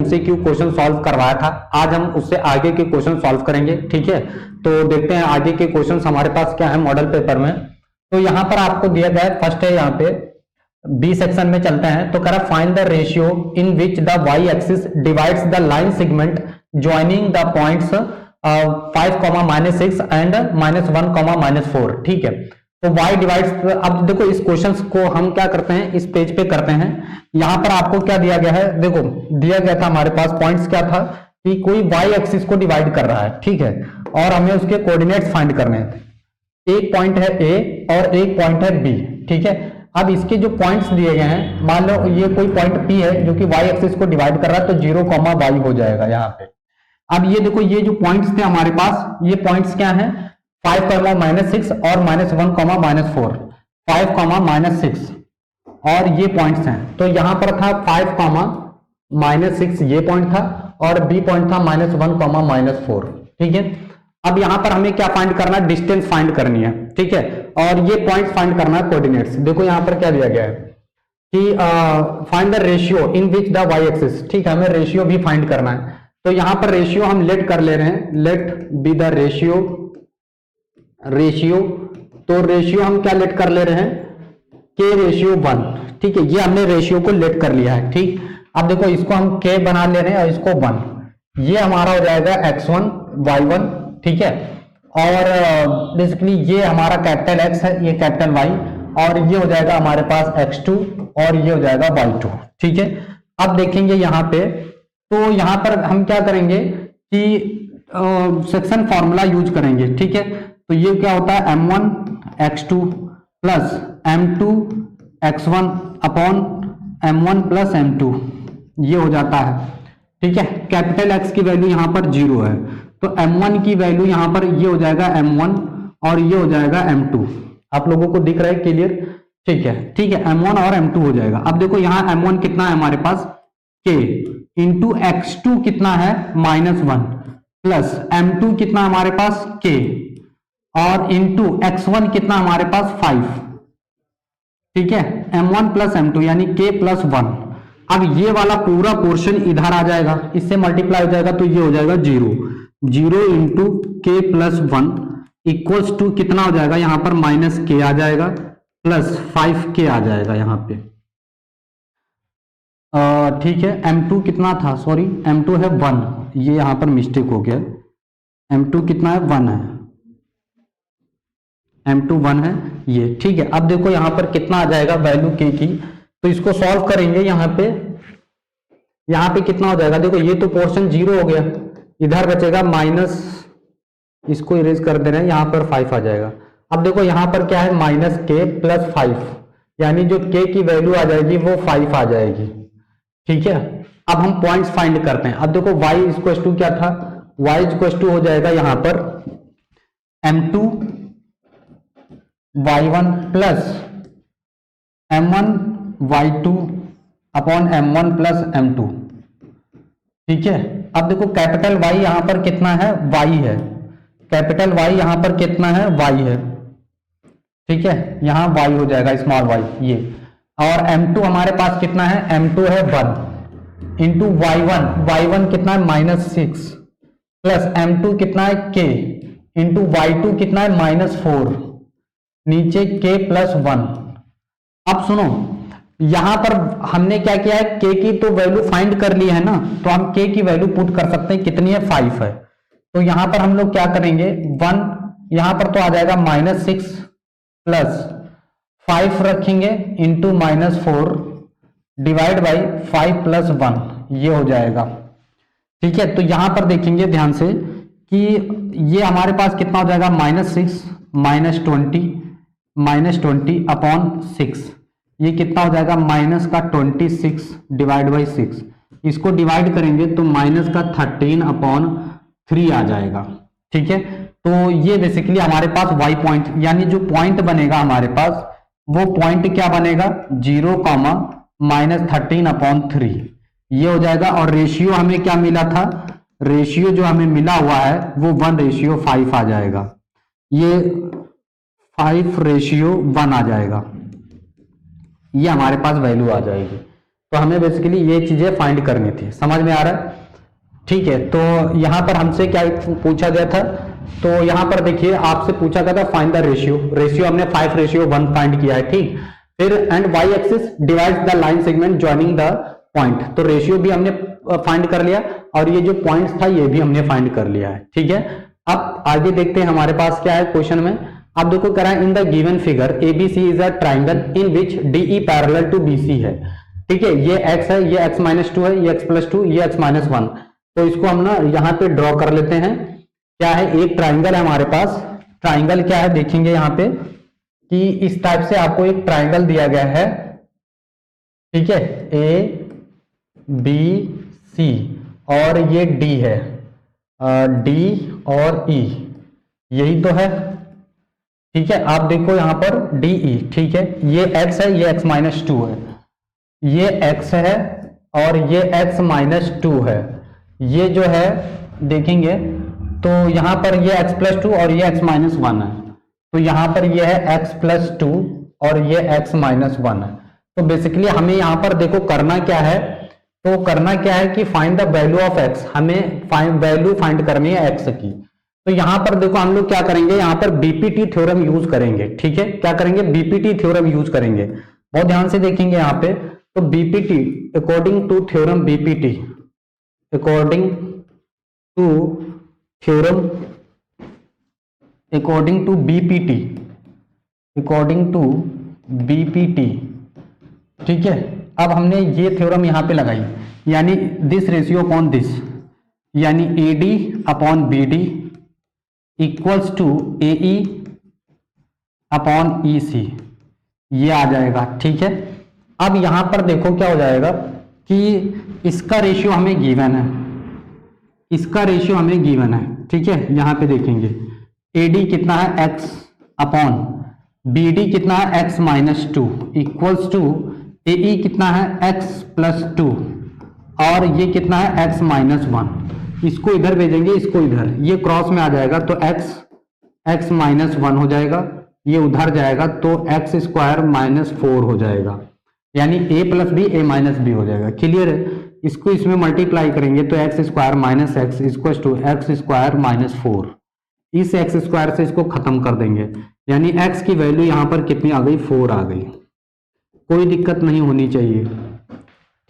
MCQ question solve करवाया था, आज हम उससे आगे के क्वेश्चन सॉल्व करेंगे। ठीक है, तो देखते हैं आगे के क्वेश्चन हमारे पास क्या है मॉडल पेपर में। तो यहाँ पर आपको दिया गया है, फर्स्ट है यहाँ पे बी सेक्शन में चलते हैं। तो कह रहा find the ratio in which the Y axis divides the line segment joining the points 5, -6 and -1, -4। ठीक है, तो y डिवाइड्स, अब देखो इस क्वेश्चन को हम क्या करते हैं, इस पेज पे करते हैं। यहां पर आपको क्या दिया गया है, देखो दिया गया था हमारे पास पॉइंट्स क्या था कि कोई y एक्सिस को डिवाइड कर रहा है। ठीक है, और हमें उसके कोऑर्डिनेट्स फाइंड करने हैं। एक पॉइंट है A और एक पॉइंट है B। ठीक है, अब इसके जो पॉइंट्स दिए गए हैं, मान लो ये कोई पॉइंट P है जो कि y एक्सिस को डिवाइड कर रहा है, तो 0, y हो जाएगा यहाँ पे। अब ये देखो ये जो पॉइंट्स थे हमारे पास, ये पॉइंट्स क्या हैं, 5, -6 और -1, -4, 5, -6 और ये पॉइंट्स हैं। तो यहां पर था 5, -6 ये पॉइंट था और बी पॉइंट था -1, -4। ठीक है, अब यहां पर हमें क्या फाइंड करना है, डिस्टेंस फाइंड करनी है। ठीक है, और ये पॉइंट फाइंड करना है कोऑर्डिनेट्स। देखो यहां पर क्या दिया गया है कि find the ratio in which the Y axis. ठीक है, हमें रेशियो भी फाइंड करना है। तो यहां पर रेशियो हम लेट कर ले रहे हैं, लेट बी द रेशियो। तो रेशियो हम क्या लेट कर ले रहे हैं, के रेशियो 1। ठीक है, ये हमने रेशियो को लेट कर लिया है। ठीक, अब देखो इसको हम के बना ले रहे हैं और इसको 1, ये हमारा हो जाएगा x1 y1। ठीक है, और बेसिकली ये हमारा कैपिटल X है, ये कैपिटल Y, और ये हो जाएगा हमारे पास x2 और ये हो जाएगा y2। ठीक है, अब देखेंगे यहाँ पे, तो यहाँ पर हम क्या करेंगे कि सेक्शन फॉर्मूला यूज करेंगे। ठीक है, तो ये क्या होता है, m1 x2 plus m2 x1 upon m1 plus m2, ये हो जाता है। ठीक है, कैपिटल X की वैल्यू यहाँ पर 0 है, तो m1 की वैल्यू यहाँ पर ये हो जाएगा m1 और ये हो जाएगा m2। आप लोगों को दिख रहा है क्लियर? ठीक है, ठीक है, m1 और m2 हो जाएगा। अब देखो यहाँ m1 कितना है हमारे पास, k इंटू x2 कितना है -1 प्लस m2 कितना हमारे पास k और इंटू x1 कितना हमारे पास 5। ठीक है, m1 प्लस m2 यानी k प्लस 1। अब ये वाला पूरा पोर्शन इधर आ जाएगा, इससे मल्टीप्लाई हो जाएगा, तो ये हो जाएगा 0 into k plus 1 equals to कितना हो जाएगा, यहां पर -k आ जाएगा प्लस 5k आ जाएगा यहाँ पे। ठीक है, m2 कितना था, सॉरी m2 है 1, ये यहां पर मिस्टेक हो गया, m2 कितना है 1 है, m2 1 है ये। ठीक है, अब देखो यहाँ पर कितना आ जाएगा वैल्यू k की, तो इसको सॉल्व करेंगे। यहाँ पे कितना हो जाएगा, देखो ये तो पोर्शन 0 हो गया, इधर बचेगा माइनस, इसको इरेज कर दे रहे हैं, यहाँ पर 5 आ जाएगा। अब देखो यहाँ पर क्या है, -k प्लस 5, यानी जो k की वैल्यू आ जाएगी वो 5 आ जाएगी। ठीक है, अब हम पॉइंट्स फाइंड करते हैं। अब देखो y इक्वल टू क्या था, y इक्वल टू हो जाएगा यहाँ पर m2 y1 plus m1 y2 upon m1 plus m2। ठीक है, अब देखो कैपिटल Y यहां पर कितना है, y है, कैपिटल Y यहां पर कितना है, y है। ठीक है, यहां y हो जाएगा स्मॉल y ये, और m2 हमारे पास कितना है, m2 है 1 इंटू y1 कितना है -6 प्लस m2 कितना है k इंटू y2 कितना है -4, नीचे k प्लस 1। अब सुनो, यहां पर हमने क्या किया है, k की तो वैल्यू फाइंड कर ली है ना, तो हम k की वैल्यू पुट कर सकते हैं, कितनी है 5 है। तो यहां पर हम लोग क्या करेंगे, 1 यहां पर तो आ जाएगा -6 प्लस 5 रखेंगे इंटू -4 डिवाइड बाई 5 प्लस 1, ये हो जाएगा। ठीक है, तो यहां पर देखेंगे ध्यान से कि ये हमारे पास कितना हो जाएगा, -20 अपॉन 6, ये कितना हो जाएगा, -26 डिवाइड बाई 6, इसको डिवाइड करेंगे तो -13 अपॉन 3 आ जाएगा। ठीक है, तो ये बेसिकली हमारे पास y पॉइंट, यानी जो पॉइंट बनेगा हमारे पास वो पॉइंट क्या बनेगा, 0, -13 अपॉन 3, ये हो जाएगा। और रेशियो हमें क्या मिला था, रेशियो जो हमें मिला हुआ है वो 1:5 आ जाएगा, ये 5:1 आ जाएगा, ये हमारे पास वैल्यू आ जाएगी। तो हमें बेसिकली ये चीजें फाइंड करनी थी। समझ में आ रहा है? ठीक है, तो यहाँ पर हमसे क्या पूछा गया था, तो यहाँ पर देखिए आपसे पूछा गया था फाइंड द रेशियो। रेशियो हमने 5:1 फाइंड किया है, ठीक। फिर and Y axis divides the line segment joining the point, तो रेशियो भी हमने फाइंड कर लिया और ये जो पॉइंट्स था ये भी हमने फाइंड कर लिया है, ठीक है। अब आगे देखते हैं हमारे पास क्या है क्वेश्चन में। आप देखो कह रहा है in the given figure ABC is a triangle in which DE parallel to BC है, ठीक है। ये x है, ये x-2 है, ये x+2, ये x-1। तो इसको हम ना यहाँ पे ड्रॉ कर लेते हैं। क्या है, एक ट्राइंगल है हमारे पास। ट्राइंगल क्या है देखेंगे यहाँ पे कि इस टाइप से आपको एक ट्राइंगल दिया गया है, ठीक है, ए बी सी और ये डी है, डी और ई, यही तो है, ठीक है। आप देखो यहाँ पर डी ई, ठीक है, ये x है, ये x-2 है, ये x है और ये x-2 है। ये जो है देखेंगे तो यहाँ पर ये x+2 और ये x-1 है, तो यहाँ पर ये है x+2 और ये x-1 है। तो बेसिकली हमें यहाँ पर देखो करना क्या है, तो करना क्या है कि find the value of x, हमें वैल्यू फाइंड करनी है x की। तो यहाँ पर देखो हम लोग क्या करेंगे, यहाँ पर बीपीटी थ्योरम यूज करेंगे, ठीक है। क्या करेंगे, बीपीटी थ्योरम यूज करेंगे। बहुत ध्यान से देखेंगे यहाँ पे, तो BPT according to theorem BPT, according to theorem, according to BPT, according to BPT, ठीक है। अब हमने ये थ्योरम यहां पे लगाई, यानी दिस रेशियो अपॉन दिस, यानी AD upon BD equals to AE upon EC, ये आ जाएगा, ठीक है। अब यहां पर देखो क्या हो जाएगा कि इसका रेशियो हमें गिवन है, इसका रेशियो हमें गिवन है, ठीक है। यहां पे देखेंगे एडी कितना है x अपॉन बीडी कितना है x-2 इक्वल्स टू एई कितना है x+2 और ये कितना है x-1। इसको इधर भेजेंगे, इसको इधर, ये क्रॉस में आ जाएगा तो x-1 हो जाएगा, ये उधर जाएगा तो x² -4 हो जाएगा, यानी a + b a-b हो जाएगा। क्लियर है? इसको इसमें मल्टीप्लाई करेंगे तो x² - x equals to x² -4, इस x² से इसको खत्म कर देंगे, यानी x की वैल्यू यहां पर कितनी आ गई, 4 आ गई। कोई दिक्कत नहीं होनी चाहिए,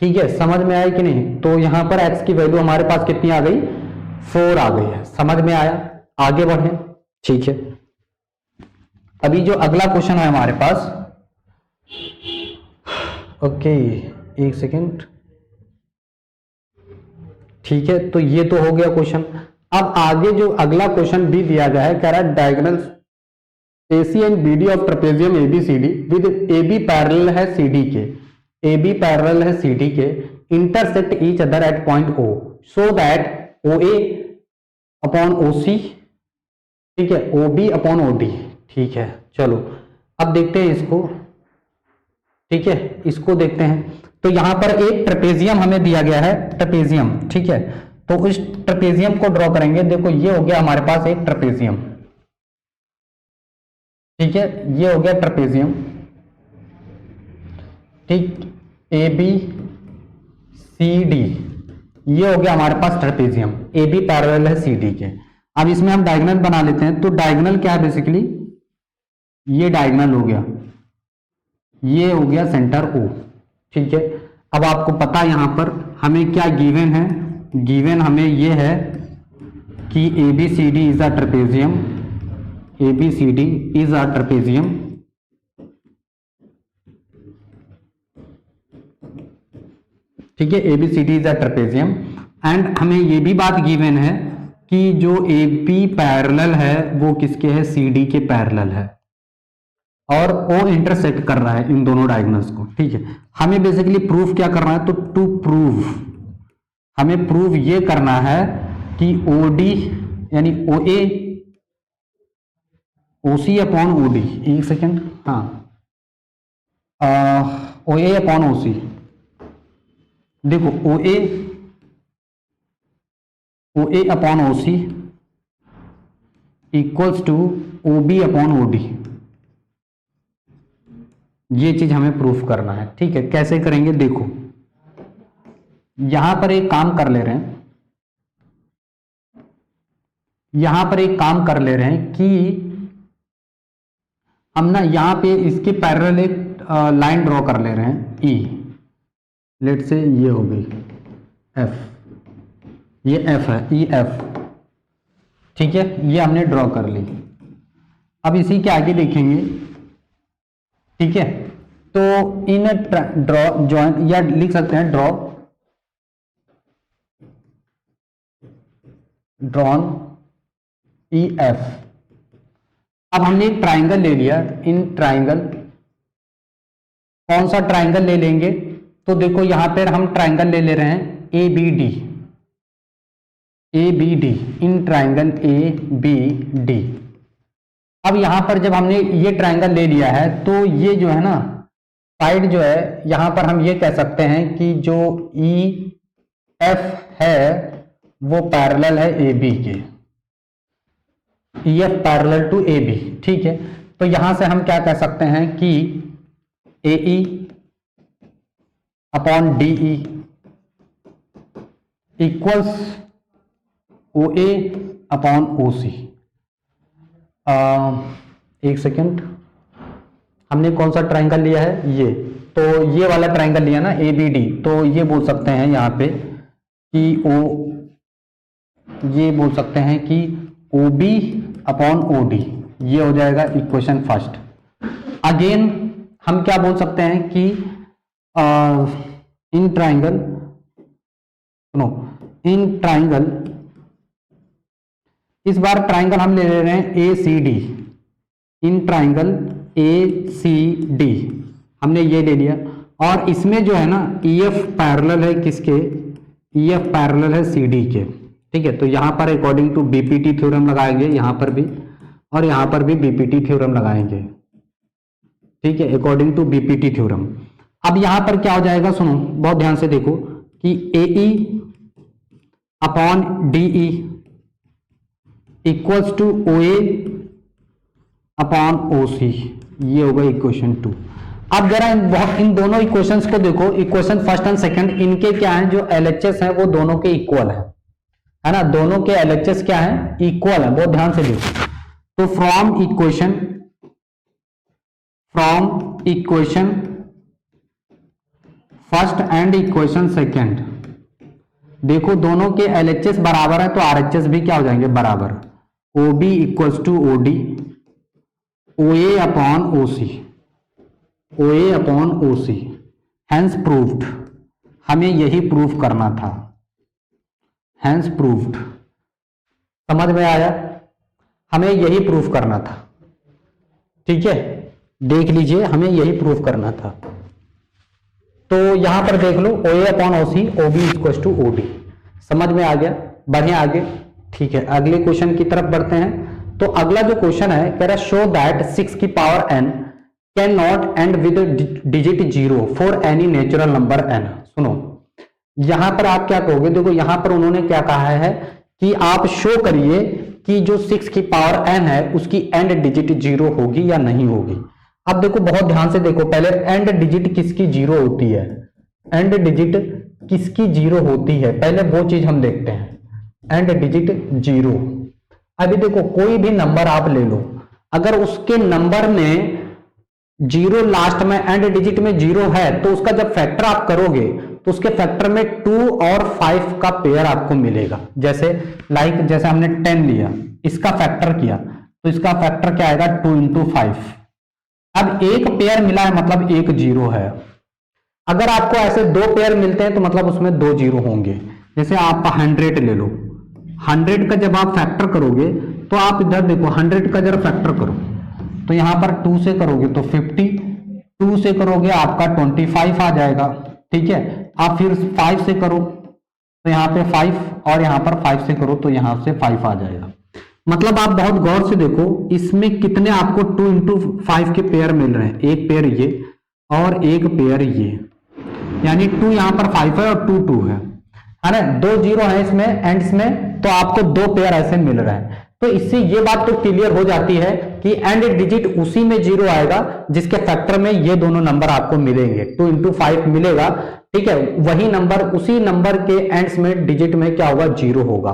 ठीक है। समझ में आया कि नहीं? तो यहां पर x की वैल्यू हमारे पास कितनी आ गई, 4 आ गई है। समझ में आया? आगे बढ़े, ठीक है। अभी जो अगला क्वेश्चन है हमारे पास, ओके एक सेकेंड, ठीक है। तो ये तो हो गया क्वेश्चन। अब आगे जो अगला क्वेश्चन भी दिया गया है, कह रहा है diagonal AC and BD of trapezium ABCD with AB parallel है CD के, AB पैरेलल है CD के, intersect each other at point O so that OA upon OC, ठीक है, OB अपॉन OD, ठीक है। चलो अब देखते हैं इसको, ठीक है, इसको देखते हैं। तो यहां पर एक ट्रेपेजियम हमें दिया गया है, ट्रेपेजियम, ठीक है। तो इस ट्रेपेजियम को ड्रॉ करेंगे। देखो ये हो गया हमारे पास एक ट्रेपेजियम, ठीक है, ये हो गया ट्रेपेजियम, ठीक, ABCD, ये हो गया हमारे पास ट्रेपेजियम, AB पैरेलल है CD के। अब इसमें हम डायगोनल बना लेते हैं। तो डायगोनल क्या है, बेसिकली ये डायगोनल हो गया, ये हो गया सेंटर O, ठीक है। अब आपको पता यहां पर हमें क्या गिवन है, गिवन हमें ये है कि ABCD is a trapezium, ABCD is a trapezium, ठीक है, ABCD is a trapezium. And हमें ये भी बात गिवन है कि जो AB पैरेलल है वो किसके है, CD के पैरेलल है, और O इंटरसेक्ट कर रहा है इन दोनों डायगोनल्स को, ठीक है। हमें बेसिकली प्रूफ क्या करना है, तो टू प्रूव, हमें प्रूव ये करना है कि OD यानी OA OC अपॉन OD, एक सेकेंड, हाँ, OA अपॉन OC, देखो OA upon OC equals to OB upon OD, ये चीज हमें प्रूफ करना है, ठीक है। कैसे करेंगे देखो, यहां पर एक काम कर ले रहे हैं, यहां पर एक काम कर ले रहे हैं कि हम ना यहां पे इसके पैरेलल एक लाइन ड्रॉ कर ले रहे हैं ई, लेट से ये हो गई एफ, ये एफ है, ई एफ, ठीक है, ये हमने ड्रॉ कर ली। अब इसी के आगे लिखेंगे, ठीक है, तो इन ड्रॉ जॉइन, या लिख सकते हैं ड्रॉन ई एफ। अब हमने एक ट्राइंगल ले लिया, इन ट्राइंगल, कौन सा ट्राइंगल ले लेंगे, तो देखो यहां पर हम ट्राइंगल ले ले रहे हैं A B D, A B D, in triangle A B D. अब यहां पर जब हमने ये ट्राइंगल ले लिया है तो ये जो है ना साइड जो है, यहां पर हम ये कह सकते हैं कि जो ई एफ है वो पैरेलल है ए बी के, E F parallel to A B, ठीक है। तो यहां से हम क्या कह सकते हैं कि A E upon D E equals O A upon O C. एक सेकेंड, हमने कौन सा ट्राइंगल लिया है, ये, तो ये वाला ट्राइंगल लिया ना ए बी डी, तो ये बोल सकते हैं यहाँ पे कि ये बोल सकते हैं कि O B upon O D, ये हो जाएगा इक्वेशन फर्स्ट। अगेन हम क्या बोल सकते हैं कि इन ट्राइंगल, इन ट्राइंगल, इस बार ट्राइंगल हम ले रहे हैं A C D, in triangle A C D हमने ये ले लिया, और इसमें जो है ना ई एफ पैरेलल है किसके, ई एफ पैरेलल है सी डी के, ठीक है। तो यहां पर अकॉर्डिंग टू बीपीटी थ्योरम लगाएंगे, यहां पर भी और यहां पर भी बीपीटी थ्योरम लगाएंगे, ठीक है, अकॉर्डिंग टू बीपीटी थ्योरम। अब यहां पर क्या हो जाएगा, सुनो बहुत ध्यान से देखो कि A E upon D E equals to O A upon O C, ये होगा इक्वेशन 2। अब जरा इन दोनों इक्वेशंस को देखो, इक्वेशन फर्स्ट एंड सेकंड, इनके क्या हैं, जो एलएचएस हैं वो दोनों के इक्वल है ना, दोनों के एलएचएस क्या है, इक्वल है, बहुत ध्यान से देखो। तो from equation first and equation second, देखो दोनों के एलएचएस बराबर है, तो आरएचएस भी क्या हो जाएंगे, बराबर, O B equals to O D, O A upon O C, O A upon O C, hence proved, हमें यही प्रूव करना था, हैंस प्रूव्ड, समझ में आया, हमें यही प्रूव करना था, ठीक है, देख लीजिए हमें यही प्रूव करना था। तो यहां पर देख लो O A upon O C, O B equals to O D, समझ में आ गया, बढ़िया आगे, ठीक है। अगले क्वेश्चन की तरफ बढ़ते हैं। तो अगला जो क्वेश्चन है कह रहा है शो दैट 6 की power n can not and with digit 0 for any natural number n। सुनो यहां पर आप क्या कहोगे, देखो यहां पर उन्होंने क्या कहा है कि आप शो करिए कि जो 6 की पावर n है उसकी एंड डिजिट 0 होगी या नहीं होगी। अब देखो बहुत ध्यान से देखो, पहले एंड डिजिट किसकी 0 होती है, एंड डिजिट किसकी 0 होती है, पहले वो चीज हम देखते हैं, एंड डिजिट 0। अभी देखो कोई भी नंबर आप ले लो, अगर उसके नंबर में 0 लास्ट में, एंड डिजिट में 0 है, तो उसका जब फैक्टर आप करोगे तो उसके फैक्टर में 2 और 5 का पेयर आपको मिलेगा। जैसे जैसे हमने 10 लिया, इसका फैक्टर किया तो इसका फैक्टर क्या आएगा, 2 इंटू 5। अब एक पेयर मिला है मतलब एक 0 है। अगर आपको ऐसे 2 पेयर मिलते हैं तो मतलब उसमें 2 0 होंगे। जैसे आप 100 ले लो, 100 का जब आप फैक्टर करोगे तो आप इधर देखो 100 का जरा फैक्टर करो, तो यहां पर 2 से करोगे तो 50, 2 से करोगे आपका 25 आ जाएगा, ठीक है। आप फिर 5 से करो तो यहाँ पे 5, और यहाँ पर 5 से करो तो यहाँ से 5 आ जाएगा। मतलब आप बहुत गौर से देखो इसमें कितने आपको 2 इंटू 5 के पेयर मिल रहे हैं, एक पेयर ये और एक पेयर ये, यानी 2 यहाँ पर 5 है और 2 है ना, 2 0 है इसमें एंड्स में, तो आपको 2 पेयर ऐसे मिल रहे हैं। तो इससे ये बात तो क्लियर हो जाती है कि एंड डिजिट उसी में 0 आएगा जिसके फैक्टर में ये दोनों नंबर आपको मिलेंगे, 2 इंटू 5 मिलेगा, ठीक है, वही नंबर उसी नंबर के एंड्स में डिजिट में क्या होगा, 0 होगा।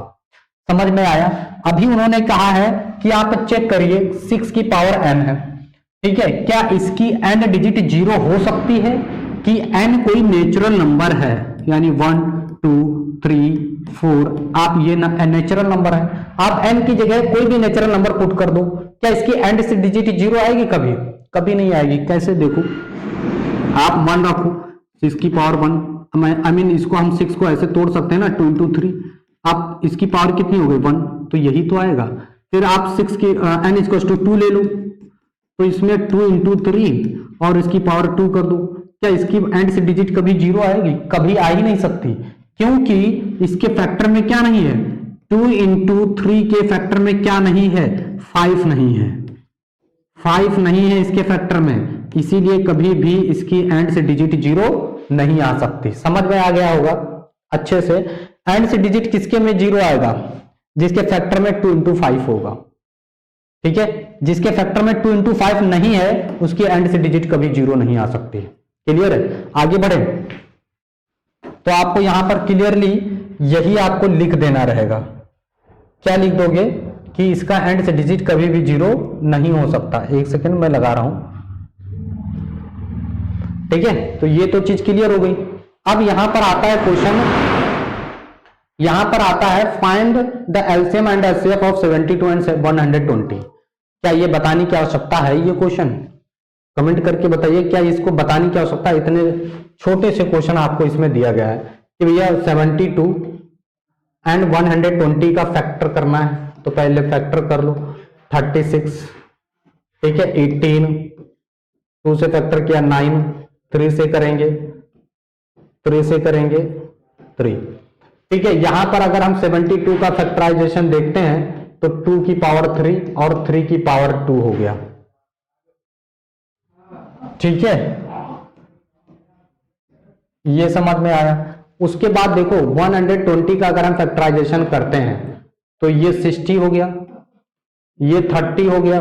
समझ में आया। अभी उन्होंने कहा है कि आप चेक करिए 6 की पावर n है, ठीक है, क्या इसकी एंड डिजिट 0 हो सकती है कि n कोई नेचुरल नंबर है, यानी 1 2 3 4, आप ये नेचुरल नंबर है, आप n की जगह कोई भी नेचुरल नंबर पुट कर दो, क्या इसकी एंड से डिजिट 0 आएगी? कभी कभी नहीं आएगी। कैसे? देखो, आप 1 रखो, 6 की पावर 1, आई मीन इसको हम 6 को ऐसे तोड़ सकते हैं ना, 2 इंटू 3, आप इसकी पावर कितनी हो गई, 1, तो यही तो आएगा। फिर आप 6 की n इक्वल टू 2 ले लो, तो इसमें 2 इंटू 3 और इसकी पावर 2 कर दो, क्या इसकी एंड से डिजिट कभी 0 आएगी? कभी आ ही नहीं सकती, क्योंकि इसके फैक्टर में क्या नहीं है, 2 इंटू 3 के फैक्टर में क्या नहीं है, 5 नहीं है, 5 नहीं है इसके फैक्टर में, इसीलिए कभी भी इसकी एंड से डिजिट 0 नहीं आ सकती। समझ में आ गया होगा अच्छे से। एंड से डिजिट किसके में 0 आएगा, जिसके फैक्टर में 2 इंटू 5 होगा, ठीक है, जिसके फैक्टर में 2 इंटू 5 नहीं है उसकी एंड से डिजिट कभी 0 नहीं आ सकती। क्लियर है? आगे बढ़े तो आपको यहां पर क्लियरली यही आपको लिख देना रहेगा। क्या लिख दोगे कि इसका एंड से डिजिट कभी भी 0 नहीं हो सकता। एक सेकंड मैं लगा रहा हूं, ठीक है, तो ये तो चीज क्लियर हो गई। अब यहां पर आता है क्वेश्चन, यहां पर आता है find the LCM and HCF of 72 and 120। क्या ये बताने की आवश्यकता है? ये क्वेश्चन कमेंट करके बताइए, क्या इसको बताने की आवश्यकता है? इतने छोटे से क्वेश्चन आपको इसमें दिया गया है कि भैया 72 एंड 120 का फैक्टर करना है, तो पहले फैक्टर कर लो, 36, ठीक है, 18, 2 से फैक्टर किया 9, 3 से करेंगे 3, ठीक है। यहां पर अगर हम 72 का फैक्टराइजेशन देखते हैं तो 2 की पावर 3 और 3 की पावर 2 हो गया, ठीक है, ये समझ में आया। उसके बाद देखो 120 का अगर हम फैक्टराइजेशन करते हैं तो ये 60 हो गया, ये 30 हो गया,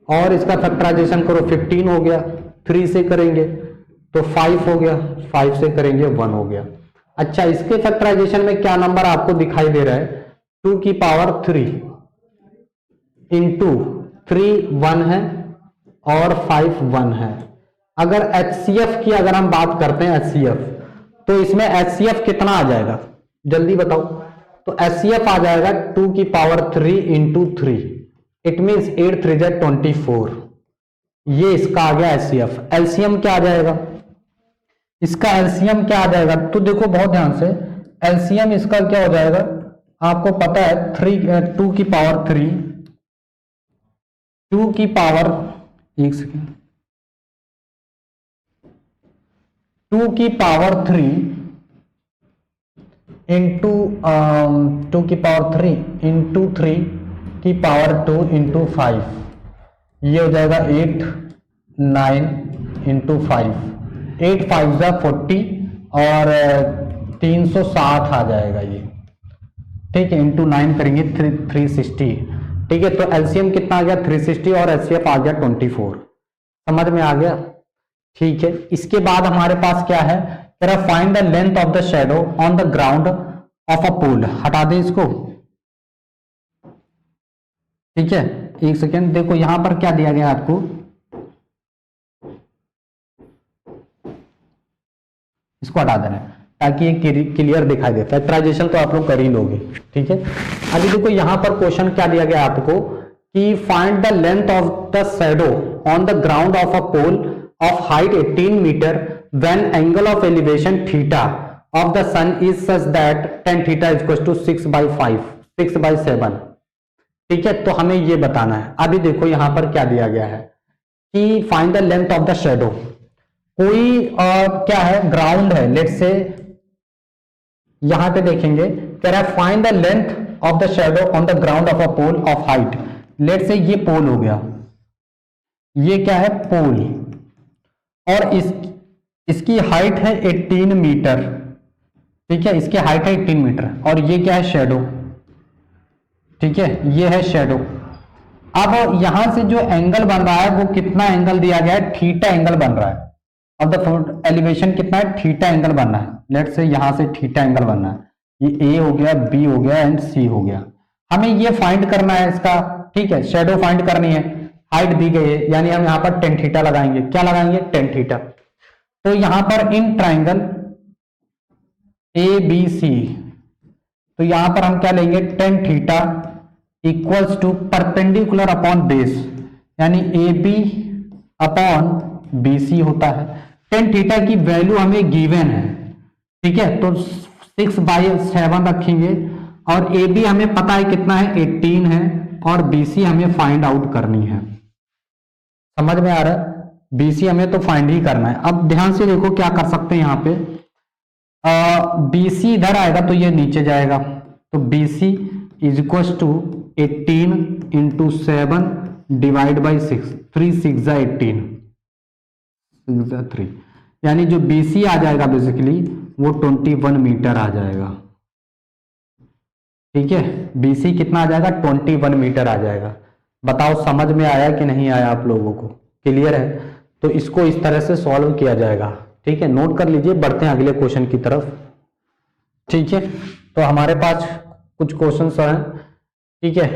और इसका फैक्टराइजेशन करो 15 हो गया, 3 से करेंगे तो 5 हो गया, 5 से करेंगे 1 हो गया। अच्छा, इसके फैक्टराइजेशन में क्या नंबर आपको दिखाई दे रहा है, 2 की पावर 3 इंटू 3 1 है और 5 1 है। अगर HCF की अगर हम बात करते हैं HCF, तो इसमें HCF कितना आ जाएगा, जल्दी बताओ। तो HCF आ जाएगा 2 की पावर 3 इंटू 3, इट मीन्स 8 3 24, ये इसका आ गया HCF। LCM क्या आ जाएगा, इसका LCM क्या आ जाएगा, तो देखो बहुत ध्यान से, LCM इसका क्या हो जाएगा, आपको पता है 2 की पावर 3, 2 की पावर, एक सेकेंड, 2 की पावर 3 इंटू 2 की पावर 3 इंटू 3 की पावर 2 इंटू 5, ये हो जाएगा 8 9 इंटू 5, 8 5 जा 40 और 360 आ जाएगा ये, ठीक है, इंटू 9 करेंगे 360, ठीक है। तो एलसीएम कितना आ गया 360 और एचसीएफ आ गया 24। समझ में आ गया, ठीक है। इसके बाद हमारे पास क्या है, तेरा find the length of the shadow on the ground of a pole. हटा दे इसको, ठीक है, एक सेकेंड, देखो यहां पर क्या दिया गया आपको, इसको हटा देना है ताकि ये क्लियर दिखाई दे। फैक्टराइजेशन तो आप लोग कर ही लोगे, ठीक है। अभी देखो यहां पर क्वेश्चन क्या दिया गया आपको कि find the length of the shadow on the ground of a pole of height 18 metre when angle of elevation theta of the sun is such that tan theta is equal to 6/5 6/7, ठीक है। तो हमें ये बताना है। अभी देखो यहां पर क्या दिया गया है कि find the length of the shadow, कोई क्या है, ग्राउंड है, लेट्स से यहां पे देखेंगे, कह रहा है find the length of the shadow on the ground of a pole of height. Let's say ये पोल हो गया, ये क्या है, पोल, और इसकी हाइट है 18 मीटर, ठीक है, इसकी हाइट है 18 मीटर, और ये क्या है, शैडो, ठीक है, ये है शेडो। अब यहां से जो एंगल बन रहा है वो कितना एंगल दिया गया है, थीटा एंगल बन रहा है। अब द एलिवेशन कितना है, थीटा एंगल बनना है। लेट से यहां से थीटा एंगल बनना है, ये ए हो गया, बी हो गया एंड सी हो गया। हमें ये फाइंड करना है इसका, ठीक है, शेडो फाइंड करनी है। हाइट दी गई है, यानी हम यहां पर टेन थीटा लगाएंगे। क्या लगाएंगे, टेन थीटा। तो यहां पर इन ट्राइंगल ए बी सी, तो यहां पर हम क्या लेंगे, tan theta equals to perpendicular upon base, यानी A B upon B C होता है। टेन थीटा की वैल्यू हमें गिवन है, ठीक है, तो 6/7 रखेंगे। और ए बी हमें पता है कितना है, 18 है, और बी सी हमें फाइंड आउट करनी है। समझ में आ रहा है, बीसी हमें तो फाइंड ही करना है। अब ध्यान से देखो क्या कर सकते हैं, यहाँ पे बीसी इधर आएगा तो ये नीचे जाएगा, तो BC is equal to 18 into 7 divide by 6, 3 6 18, 6 3, यानी जो बीसी आ जाएगा बेसिकली वो 21 मीटर आ जाएगा। ठीक है, बीसी कितना आ जाएगा, 21 मीटर आ जाएगा। बताओ समझ में आया कि नहीं आया, आप लोगों को क्लियर है? तो इसको इस तरह से सॉल्व किया जाएगा। ठीक है, नोट कर लीजिए, बढ़ते हैं अगले क्वेश्चन की तरफ। ठीक है, तो हमारे पास कुछ क्वेश्चंस हैं। ठीक है,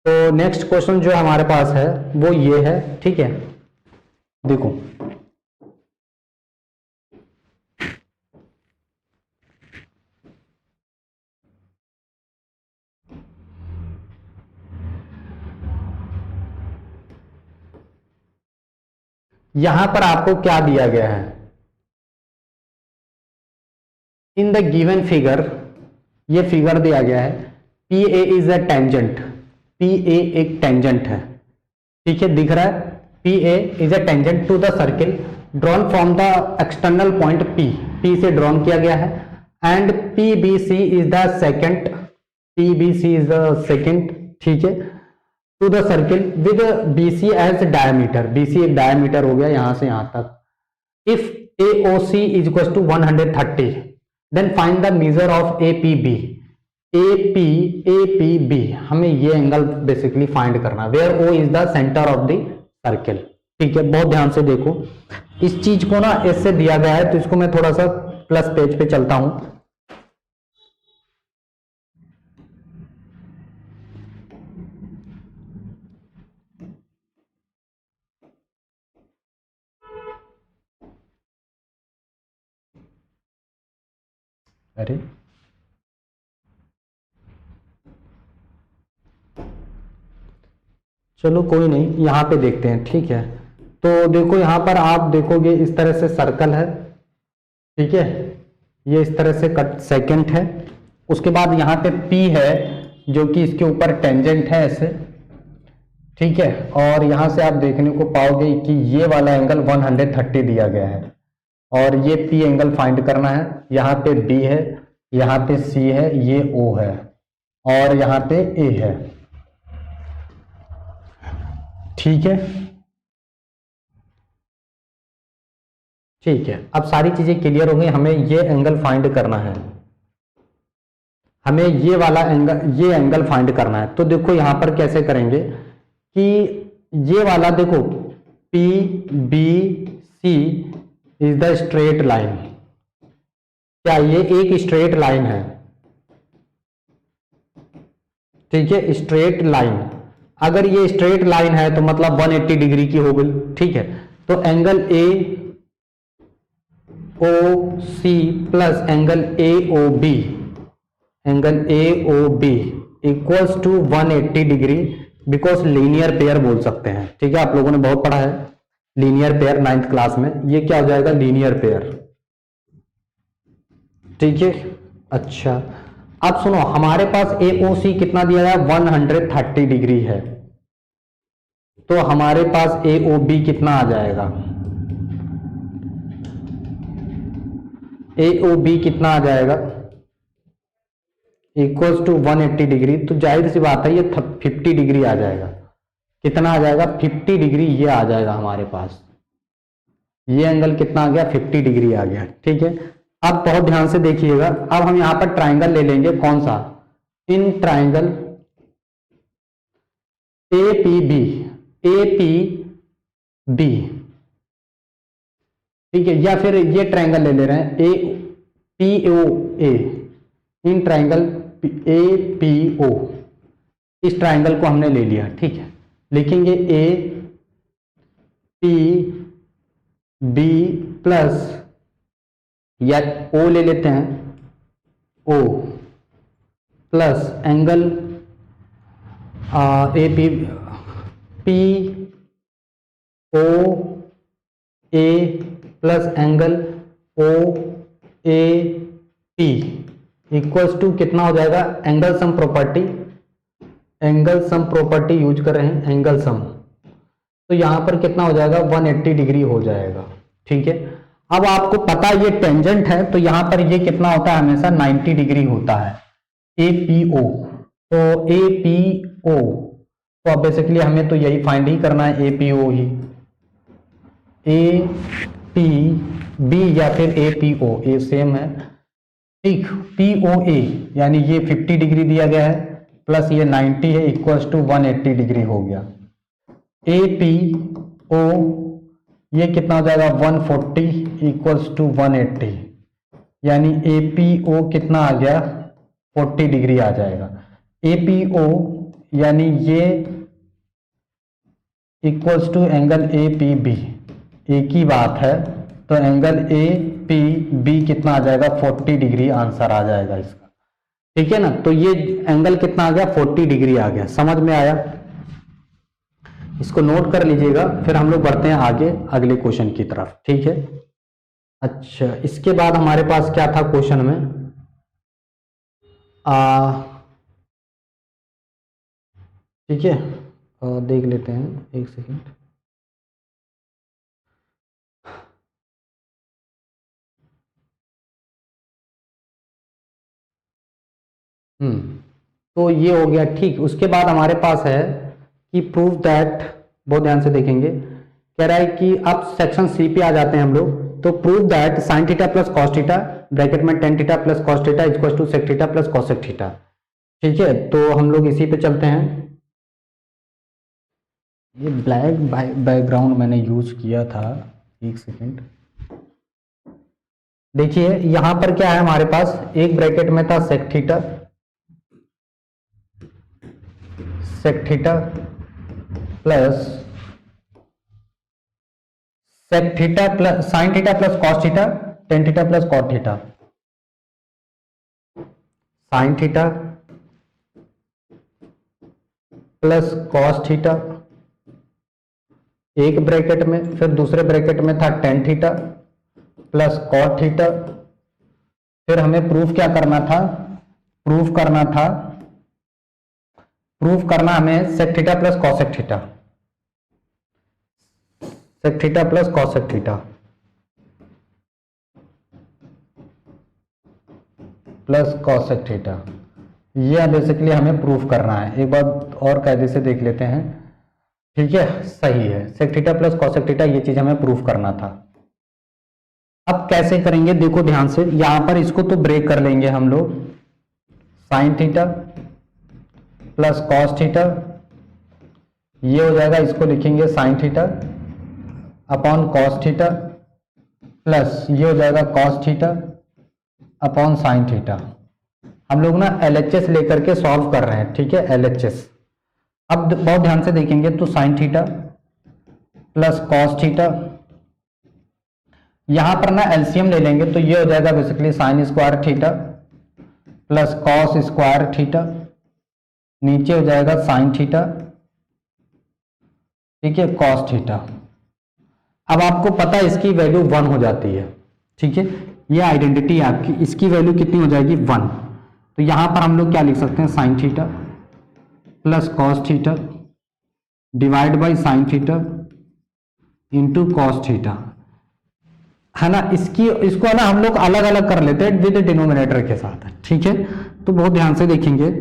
तो नेक्स्ट क्वेश्चन जो हमारे पास है वो ये है। ठीक है, देखो यहां पर आपको क्या दिया गया है, इन द गिवन फिगर, ये फिगर दिया गया है, P A is a tangent, P A एक टेंजेंट है। ठीक है, दिख रहा है, P A is a tangent to the circle drawn from the external point P, P से ड्रॉन किया गया है, and P B C is the secant, P B C is the secant, ठीक है, to the circle with B C as diameter, B C एक diameter हो गया यहां से यहां तक। If A O C is equal to 130, then find the measure of A P B, A P B, हमें ये एंगल बेसिकली फाइंड करना, where O is the centre of the circle. ठीक है, बहुत ध्यान से देखो, इस चीज को ना ऐसे दिया गया है, तो इसको मैं थोड़ा सा प्लस पेज पे चलता हूं। अरे चलो कोई नहीं, यहां पे देखते हैं। ठीक है, तो देखो यहां पर आप देखोगे इस तरह से सर्कल है। ठीक है, ये इस तरह से कट सेकेंड है, उसके बाद यहाँ पे P है जो कि इसके ऊपर टेंजेंट है ऐसे। ठीक है, और यहां से आप देखने को पाओगे कि ये वाला एंगल 130 दिया गया है, और ये P एंगल फाइंड करना है। यहाँ पे B है, यहाँ पे C है, ये O है, और यहाँ पे A है। ठीक है, ठीक है, अब सारी चीजें क्लियर हो गई। हमें ये एंगल फाइंड करना है, हमें ये वाला एंगल, ये एंगल फाइंड करना है। तो देखो यहां पर कैसे करेंगे कि ये वाला देखो, P B C is the straight line, क्या ये एक स्ट्रेट लाइन है? ठीक है, स्ट्रेट लाइन, अगर ये स्ट्रेट लाइन है तो मतलब 180 डिग्री की हो गई। ठीक है, तो angle A O C plus angle A O B, angle A O B equals to 180 degree, because linear pair बोल सकते हैं। ठीक है, आप लोगों ने बहुत पढ़ा है लीनियर पेयर 9th क्लास में, ये क्या हो जाएगा, लीनियर पेयर। ठीक है, अच्छा अब सुनो, हमारे पास ए ओ सी कितना दिया है, 130 डिग्री है, तो हमारे पास ए ओ बी कितना आ जाएगा, ए ओ बी कितना आ जाएगा, इक्वल्स टू 180 डिग्री, तो जाहिर सी बात है ये 50 डिग्री आ जाएगा। कितना आ जाएगा, 50 डिग्री ये आ जाएगा हमारे पास। ये एंगल कितना आ गया, 50 डिग्री आ गया। ठीक है, अब बहुत ध्यान से देखिएगा, अब हम यहाँ पर ट्राइंगल ले लेंगे, कौन सा, in triangle A P B, A P B, ठीक है, या फिर ये ट्राइंगल ले ले रहे हैं A P O A, in triangle A P O, इस ट्राइंगल को हमने ले लिया, ठीक है, लिखेंगे ए पी बी प्लस, या ओ ले लेते हैं, O plus angle A P P O A plus angle O A P equals to कितना हो जाएगा, angle sum property, angle sum property use कर रहे हैं, एंगल सम, तो यहां पर कितना हो जाएगा 180 डिग्री हो जाएगा, ठीक है। अब आपको पता ये टेंजेंट है तो यहां पर ये कितना होता है, हमेशा 90 डिग्री होता है, ए पी ओ, तो ए पी ओ, तो अब बेसिकली हमें तो यही फाइंड ही करना है, ए पी ओ ही, ए पी बी या फिर ए पी ओ, ए सेम है, ठीक, पी ओ ए यानी ये 50 डिग्री दिया गया है प्लस ये 90 है, इक्वल्स टू 180 डिग्री हो गया। ए पी ओ ये कितना हो जाएगा 140 इक्वल्स टू 180, यानी ए पी ओ कितना आ गया 40 डिग्री आ जाएगा। ए पी ओ यानी ये equals to angle A P B, एक ही बात है, तो एंगल ए पी बी कितना आ जाएगा 40 डिग्री आंसर आ जाएगा इसका, ठीक है ना। तो ये एंगल कितना आ गया 40 डिग्री आ गया, समझ में आया, इसको नोट कर लीजिएगा, फिर हम लोग बढ़ते हैं आगे अगले क्वेश्चन की तरफ, ठीक है। अच्छा, इसके बाद हमारे पास क्या था क्वेश्चन में, ठीक है, देख लेते हैं, एक सेकेंड, तो ये हो गया, ठीक। उसके बाद हमारे पास है कि प्रूव दैट, बहुत ध्यान से देखेंगे, कह रहा है कि अब सेक्शन सी पे आ जाते हैं हम लोग, तो prove that sine theta plus cos theta bracket में tan theta plus cos theta equal to sec theta plus cosec theta, ठीक है। तो हम लोग इसी पे चलते हैं, ये ब्लैक बैकग्राउंड मैंने यूज किया था, एक सेकेंड, देखिए यहां पर क्या है हमारे पास, एक ब्रैकेट में था sec theta plus sec theta plus sine theta plus cos theta tan theta plus cot theta, sine theta plus cos theta एक ब्रैकेट में, फिर दूसरे ब्रैकेट में था tan theta plus cot theta, फिर हमें प्रूफ क्या करना था, प्रूफ करना हमें sec theta plus cosec theta, sec theta plus cosec theta plus cosec theta, ये बेसिकली हमें प्रूफ करना है। एक बार और कायदे से देख लेते हैं, ठीक है, सही है, sec theta plus cosec theta, ये चीज हमें प्रूफ करना था। अब कैसे करेंगे, देखो ध्यान से, यहां पर इसको तो ब्रेक कर लेंगे हम लोग, sign theta plus cos theta, ये हो जाएगा, इसको लिखेंगे sine theta upon cos theta plus ये हो जाएगा cos theta upon sine theta. हम लोग ना LHS लेकर के सॉल्व कर रहे हैं, ठीक है, LHS। अब बहुत ध्यान से देखेंगे, तो sign theta plus cos theta, यहां पर ना एलसीएम ले लेंगे, तो ये हो जाएगा basically sine square theta plus cos square theta, नीचे हो जाएगा साइन थीटा, ठीक है, कॉस थीटा। अब आपको पता है इसकी वैल्यू 1 हो जाती है, ठीक है, ये आइडेंटिटी है आपकी, इसकी वैल्यू कितनी हो जाएगी 1, तो यहां पर हम लोग क्या लिख सकते हैं, sign theta plus cos theta divide by sine theta into cos theta, है ना। इसको ना हम लोग अलग अलग कर लेते हैं विद डिनोमिनेटर के साथ, ठीक है। तो बहुत ध्यान से देखेंगे,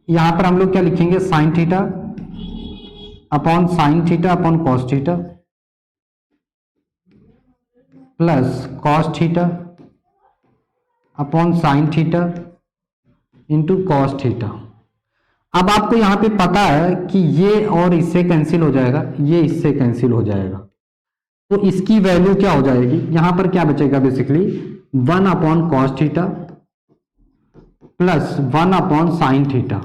यहां पर हम लोग क्या लिखेंगे, sine theta upon cos theta plus cos theta upon sine theta into cos theta. अब आपको यहाँ पे पता है कि ये और इससे कैंसिल हो जाएगा, ये इससे कैंसिल हो जाएगा, तो इसकी वैल्यू क्या हो जाएगी, यहां पर क्या बचेगा basically 1 upon cos theta plus 1 upon sine theta,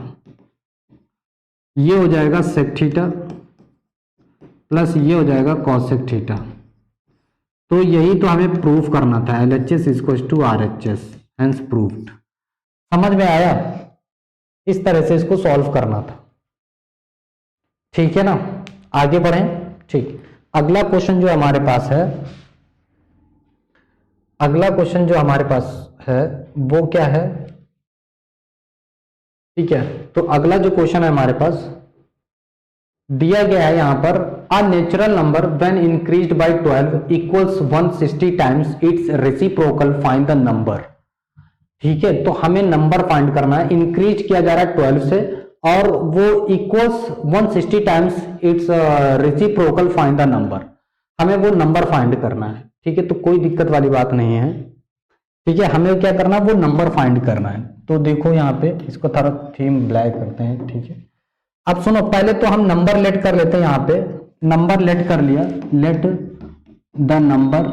ये हो जाएगा सेक थीटा प्लस ये हो जाएगा कॉसेक थीटा। तो यही तो हमें प्रूफ करना था, LHS equals to RHS, hence proved. समझ में आया? इस तरह से इसको सॉल्व करना था, ठीक है ना। आगे बढ़ें। ठीक, अगला क्वेश्चन जो हमारे पास है, अगला क्वेश्चन जो हमारे पास है वो क्या है, ठीक है। तो अगला जो क्वेश्चन है हमारे पास दिया गया है यहां पर, a natural number when increased by 12 equals 160 times it's reciprocal, find the number. ठीक है, तो हमें नंबर फाइंड करना है, इंक्रीज किया जा रहा है 12 से और वो equals 160 times it's reciprocal, find the number. हमें वो नंबर फाइंड करना है, ठीक है। तो कोई दिक्कत वाली बात नहीं है, ठीक है। हमें क्या करना है, वो नंबर फाइंड करना है। तो देखो यहाँ पे इसको थोड़ा थीम ब्लैक करते हैं, ठीक है। अब सुनो, पहले तो हम नंबर लेट कर लेते हैं, यहाँ पे नंबर लेट कर लिया, let the number,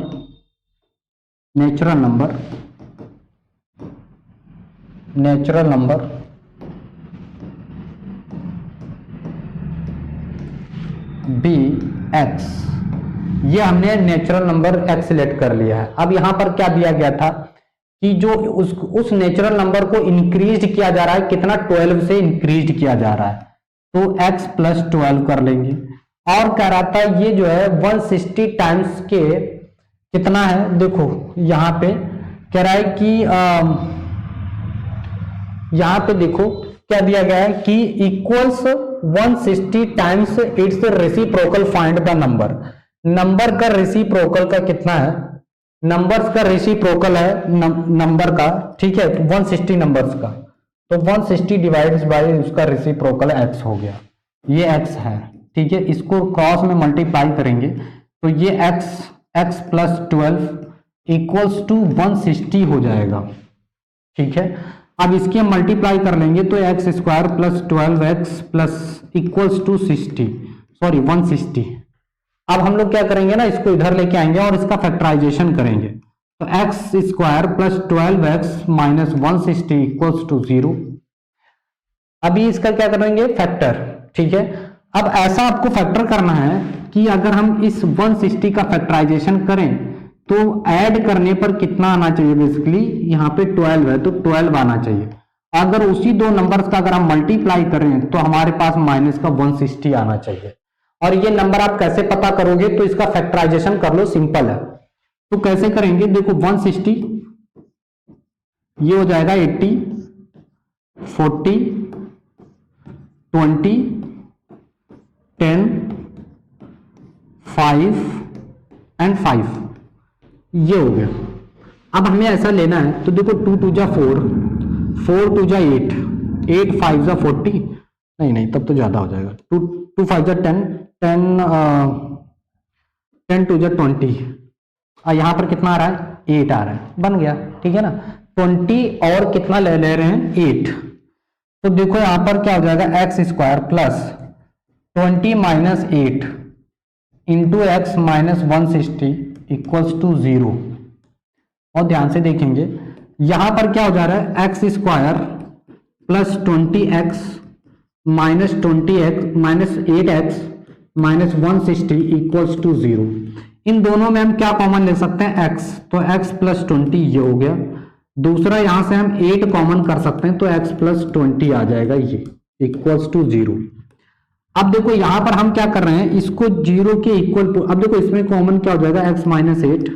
natural number, natural number be X, ये हमने नेचुरल नंबर एक्स लेट कर लिया है। अब यहां पर क्या दिया गया था कि जो उस नेचुरल नंबर को इंक्रीज किया जा रहा है, कितना 12 से इंक्रीज किया जा रहा है, तो x प्लस 12 कर लेंगे। और कह रहा था ये जो है 160 टाइम्स के कितना है, देखो यहां पे कह रहा है कि यहां पे देखो क्या दिया गया है कि equals 160 times it's reciprocal, find the number. Number का रेसिप्रोकल का कितना है, नंबर्स का रेसिप्रोकल है नंबर का, ठीक है, 160 नंबर्स का, तो 160 डिवाइड्स बाय उसका रेसिप्रोकल x हो गया, ये x है, ठीक है। इसको क्रॉस में मल्टीप्लाई करेंगे तो ये x प्लस 12 इक्वल्स टू 160 हो जाएगा, ठीक है। अब इसके मल्टीप्लाई कर लेंगे तो X square plus 12x plus equals to 160। अब हम लोग क्या करेंगे ना, इसको इधर लेके आएंगे और इसका फैक्टराइजेशन करेंगे, तो X square plus 12x minus 160 equals to 0। अभी इसका क्या करेंगे, फैक्टर, ठीक है। अब ऐसा आपको फैक्टर करना है कि अगर हम इस 160 का फैक्टराइजेशन करें तो ऐड करने पर कितना आना चाहिए, बेसिकली यहाँ पे 12 है तो 12 आना चाहिए। अगर उसी दो नंबर्स का अगर हम मल्टीप्लाई करें तो हमारे पास माइनस का 160 आना चाहिए। और ये नंबर आप कैसे पता करोगे, तो इसका फैक्टराइजेशन कर लो, सिंपल है। तो कैसे करेंगे, देखो 160 ये हो जाएगा 80, 40, 20, 10, 5 एंड 5, ये हो गया। अब हमें ऐसा लेना है तो देखो 2 2 जा 4, 4 2 जा 8, 8 5 जा 40, नहीं तब तो ज्यादा हो जाएगा, 2 5 जा 10, 10 2 जा 20, और यहां पर कितना आ रहा है, 8 आ रहा है, बन गया, ठीक है ना। 20 और कितना ले रहे हैं, 8, तो देखो यहां पर क्या हो जाएगा, X square plus 20 minus 8 into X minus 160 equals to 0। और ध्यान से देखेंगे यहां पर क्या हो जा रहा है, X square plus 20x minus 20x minus 8x minus 160 equals to 0। इन दोनों में हम क्या कॉमन ले सकते हैं, x, तो x प्लस 20 ये हो गया। दूसरा यहां से हम 8 कॉमन कर सकते हैं तो x प्लस 20 आ जाएगा, ये इक्वल्स टू 0। अब देखो यहां पर हम क्या कर रहे हैं, इसको 0 के इक्वल, अब देखो इसमें कॉमन क्या हो जाएगा, x माइनस 8,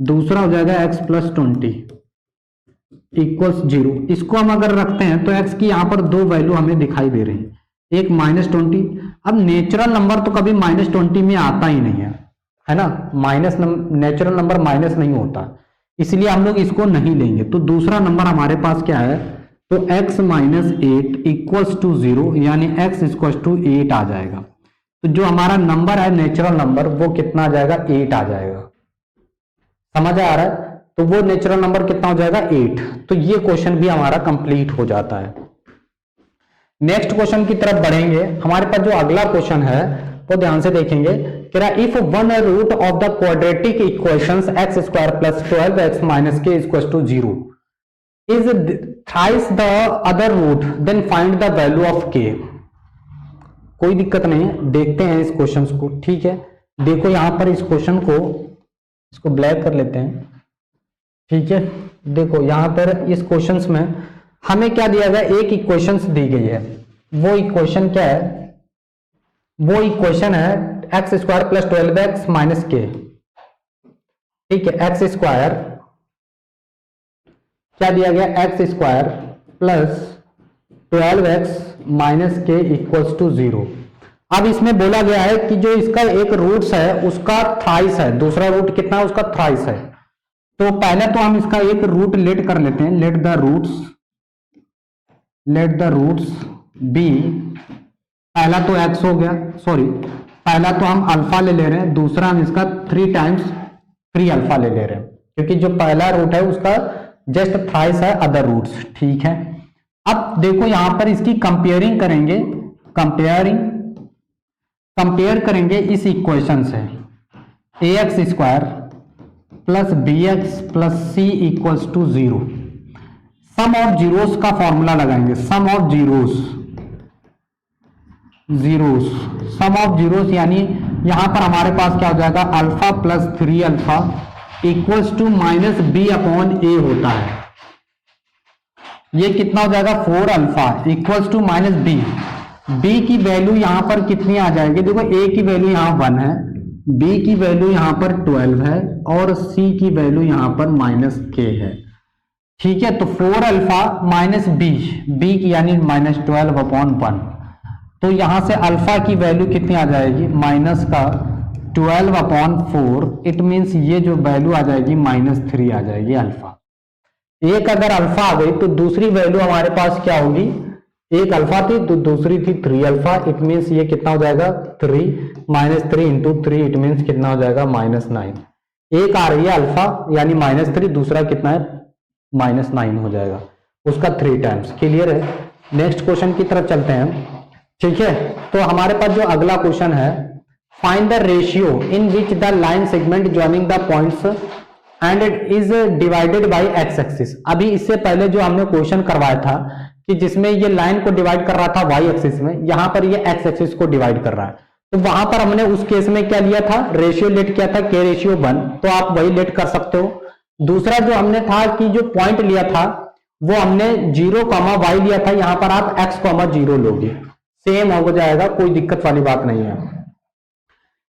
दूसरा हो जाएगा x प्लस 20 इक्वल्स 0। इसको हम अगर रखते हैं तो x की यहां पर दो वैल्यू हमें दिखाई दे रही है, एक माइनस 20। अब नेचुरल नंबर तो कभी माइनस 20 में आता ही नहीं है ना, नेचुरल नंबर माइनस नहीं होता, इसलिए हम लोग इसको नहीं लेंगे। तो दूसरा नंबर हमारे पास क्या है, तो x माइनस 8 इक्वल्स टू 0, यानी x इक्वल्स टू 8 आ जाएगा। तो जो हमारा नंबर है नेचुरल नंबर वो कितना आ जाएगा, 8 आ जाएगा। समझ आ रहा है? तो वो नेचुरल नंबर कितना हो जाएगा 8। तो ये क्वेश्चन भी हमारा कंप्लीट हो जाता है। नेक्स्ट क्वेश्चन की तरफ बढ़ेंगे। हमारे पास जो अगला क्वेश्चन है वो ध्यान से देखेंगे। If one root of the quadratic equations x square plus 12x minus K equal to 0 is thrice the other root then find the value of K. कोई दिक्कत नहीं है, देखते हैं इस क्वेश्चन को। ठीक है, देखो यहां पर इस क्वेश्चन को, इसको ब्लैक कर लेते हैं। ठीक है, देखो यहां पर इस क्वेश्चन में हमें क्या दिया गया, एक इक्वेशन दी गई है। वो इक्वेशन क्या है, वो इक्वेशन है X square plus 12x minus के। ठीक है, एक्स स्क्वायर क्या दिया गया, x square plus 12x minus के इक्वल्स टू 0। अब इसमें बोला गया है कि जो इसका एक रूट्स है उसका थ्राइस है, दूसरा रूट कितना है उसका थ्राइस है। तो पहले तो हम इसका एक रूट लेट कर लेते हैं, लेट द रूट्स बी। पहला तो x हो गया, सॉरी पहला तो हम अल्फा ले रहे हैं, दूसरा हम इसका 3 टाइम्स 3 अल्फा ले रहे हैं, क्योंकि जो पहला रूट है उसका जस्ट थ्राइस है अदर रूट्स। ठीक है, अब देखो यहां पर इसकी कंपेयरिंग करेंगे, कंपेयर करेंगे इस इक्वेशन से ax square plus bx plus c equals to 0। Sum of zeros का फॉर्मूला लगाएंगे, सम ऑफ जीरोस यानी यहां पर हमारे पास क्या हो जाएगा, alpha plus 3 alpha equals to minus B upon A होता है। ये कितना हो जाएगा 4 alpha equals to minus B. B की वैल्यू यहां पर कितनी आ जाएगी, देखो ए की वैल्यू यहां 1 है, बी की वैल्यू यहां पर 12 है और सी की वैल्यू यहां पर माइनस के है। ठीक है, तो 4 अल्फा माइनस बी की यानी माइनस 12 अपॉन 1। तो यहां से अल्फा की वैल्यू कितनी आ जाएगी, माइनस का 12 अपॉन 4। इट मीन्स ये जो वैल्यू आ जाएगी माइनस 3 आ जाएगी अल्फा। एक अगर अल्फा आ गई तो दूसरी वैल्यू हमारे पास क्या होगी, एक अल्फा थी तो दूसरी थी 3 अल्फा। इट मीन्स ये कितना हो जाएगा 3 माइनस 3 इंटू 3, इट मीन्स कितना हो जाएगा -9। एक आ रही है अल्फा यानी -3, दूसरा कितना है -9 हो जाएगा, उसका 3 टाइम्स। क्लियर है, नेक्स्ट क्वेश्चन की तरफ चलते हैं। ठीक है, तो हमारे पास जो अगला क्वेश्चन है, find the ratio in which the line segment joining the points and it is divided by x axis. अभी इससे पहले जो हमने क्वेश्चन करवाया था कि जिसमें ये लाइन को डिवाइड कर रहा था वाई एक्सिस में, यहां पर ये एक्स एक्सिस को डिवाइड कर रहा है। तो वहां पर हमने उस केस में क्या लिया था, रेशियो लेट किया था के रेशियो 1, तो आप वही लेट कर सकते हो। दूसरा जो हमने था कि जो पॉइंट लिया था वो हमने 0, y लिया था, यहां पर आप x, 0 लोगे, सेम हो जाएगा, कोई दिक्कत वाली बात नहीं है।